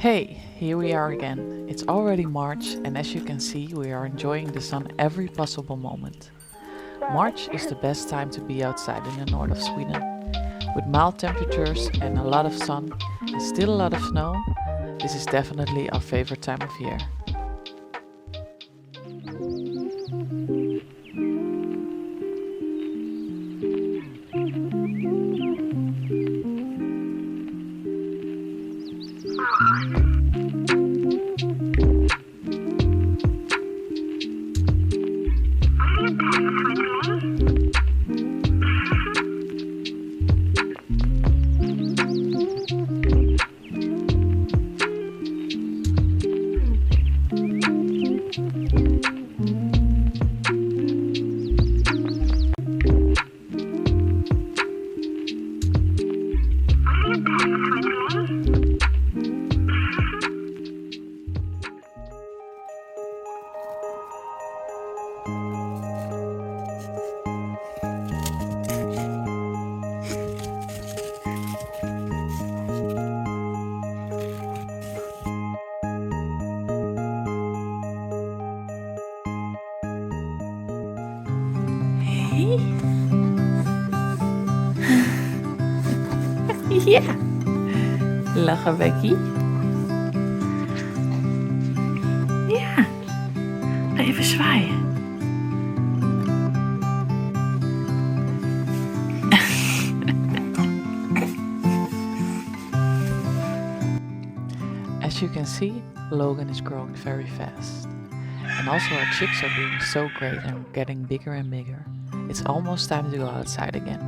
Hey, here we are again. It's already March, and as you can see, we are enjoying the sun every possible moment. March is the best time to be outside in the north of Sweden. With mild temperatures and a lot of sun, and still a lot of snow, this is definitely our favorite time of year. Hey. Ja. Lachen, Becky. Ja. Even zwaaien. As you can see, Logan is growing very fast. And also our chicks are doing so great and getting bigger and bigger. It's almost time to go outside again.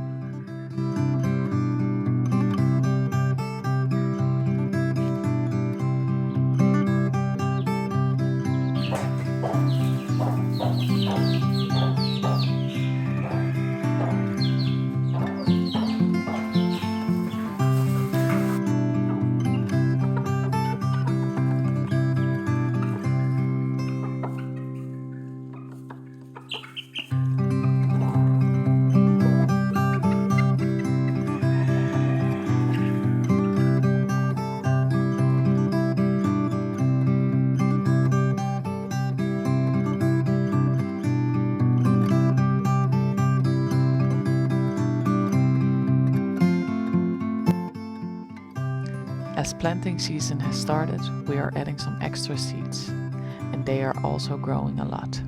As planting season has started, we are adding some extra seeds, and they are also growing a lot.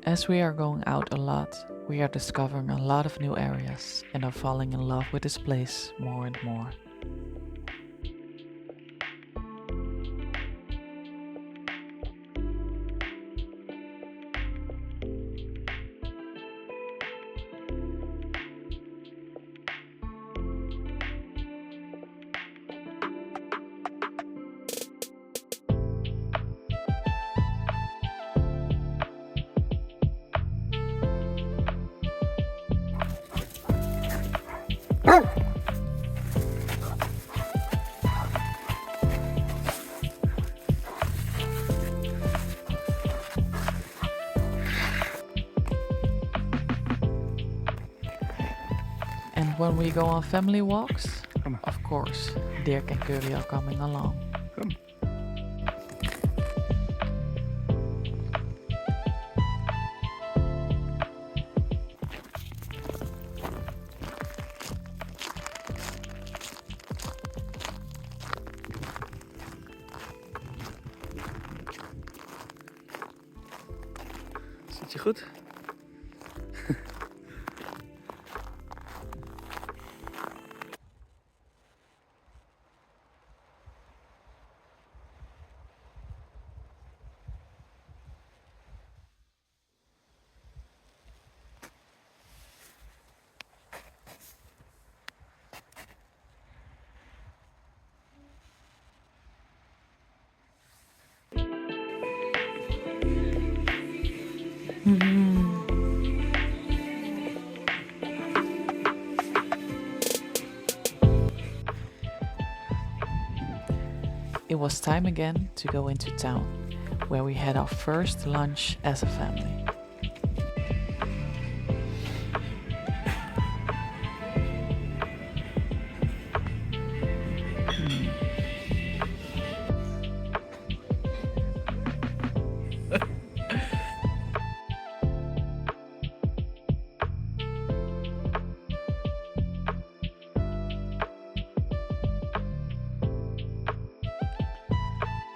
As we are going out a lot, we are discovering a lot of new areas and are falling in love with this place more and more. And when we go on family walks, of course, Dirk and Curry are coming along. Come. Zit je goed? It was time again to go into town, where we had our first lunch as a family.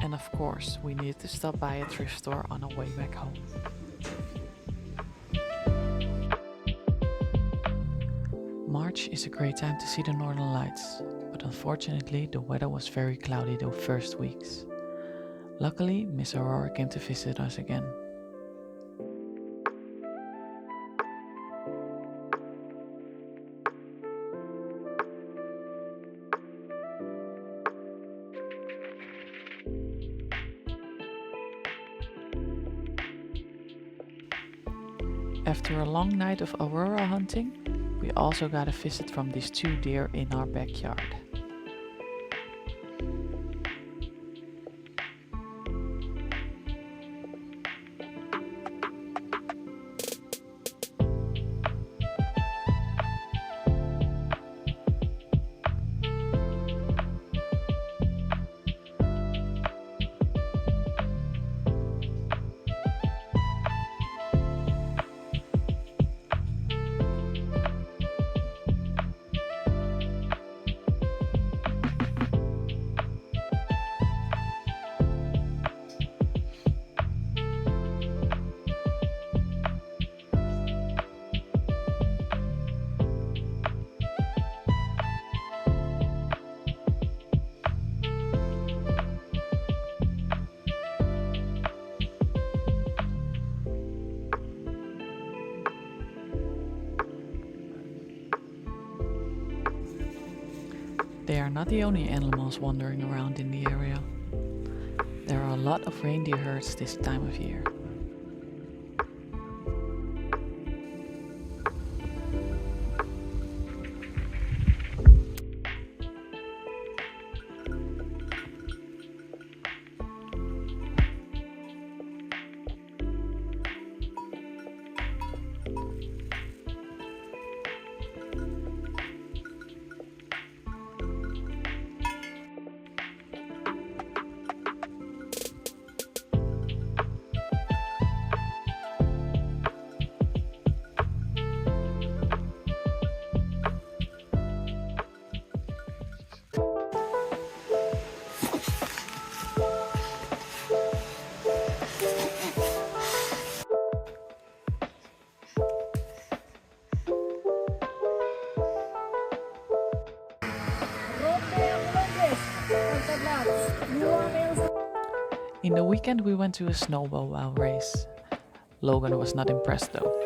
And of course, we needed to stop by a thrift store on our way back home. March is a great time to see the northern lights, but unfortunately the weather was very cloudy the first weeks. Luckily, Miss Aurora came to visit us again. After a long night of aurora hunting, we also got a visit from these two deer in our backyard. They are not the only animals wandering around in the area. There are a lot of reindeer herds this time of year. In the weekend we went to a snowball race. Logan was not impressed though.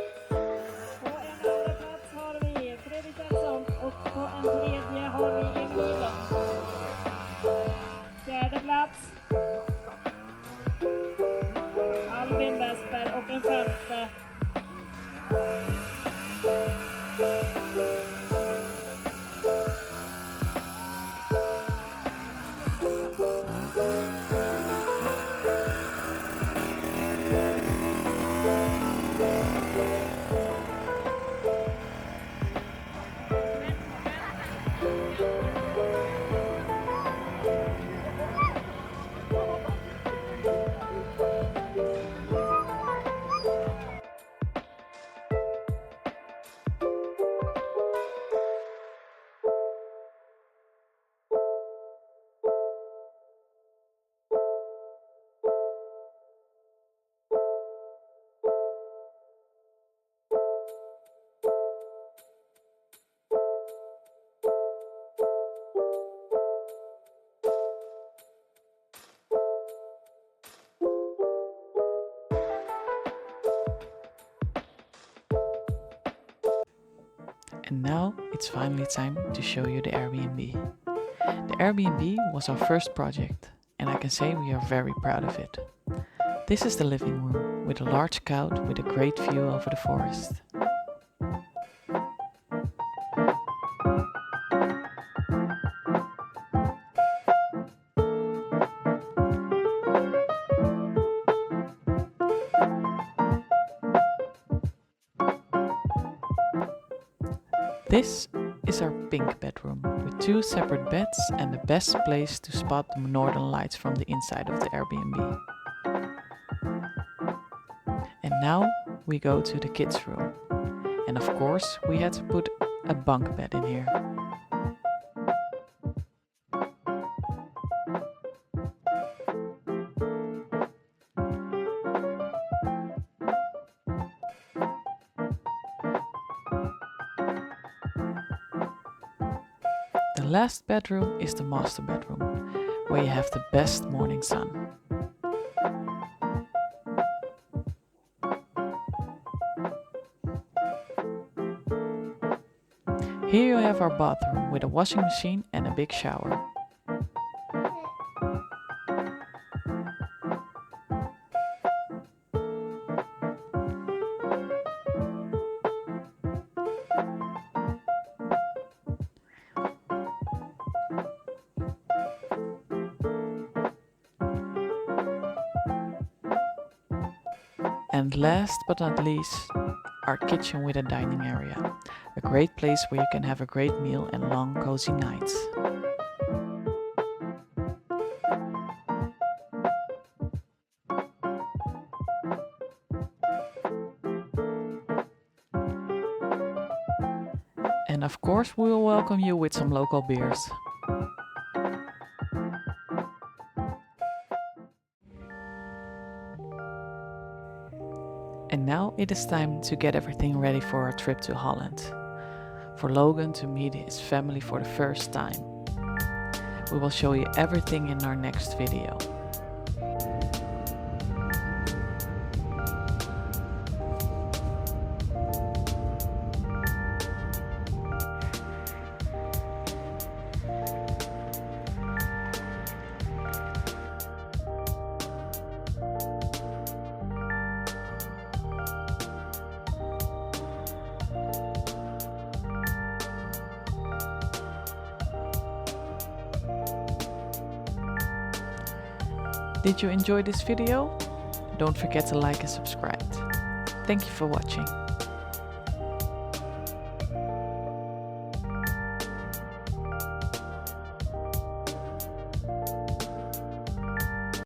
And now it's finally time to show you the Airbnb. The Airbnb was our first project, and I can say we are very proud of it. This is the living room with a large couch with a great view over the forest. This is our pink bedroom with 2 separate beds and the best place to spot the northern lights from the inside of the Airbnb. And now we go to the kids' room. And of course we had to put a bunk bed in here. The last bedroom is the master bedroom, where you have the best morning sun. Here you have our bathroom with a washing machine and a big shower. And last but not least, our kitchen with a dining area. A great place where you can have a great meal and long cozy nights. And of course we will welcome you with some local beers. And now it is time to get everything ready for our trip to Holland. For Logan to meet his family for the first time. We will show you everything in our next video. Did you enjoy this video? Don't forget to like and subscribe. Thank you for watching.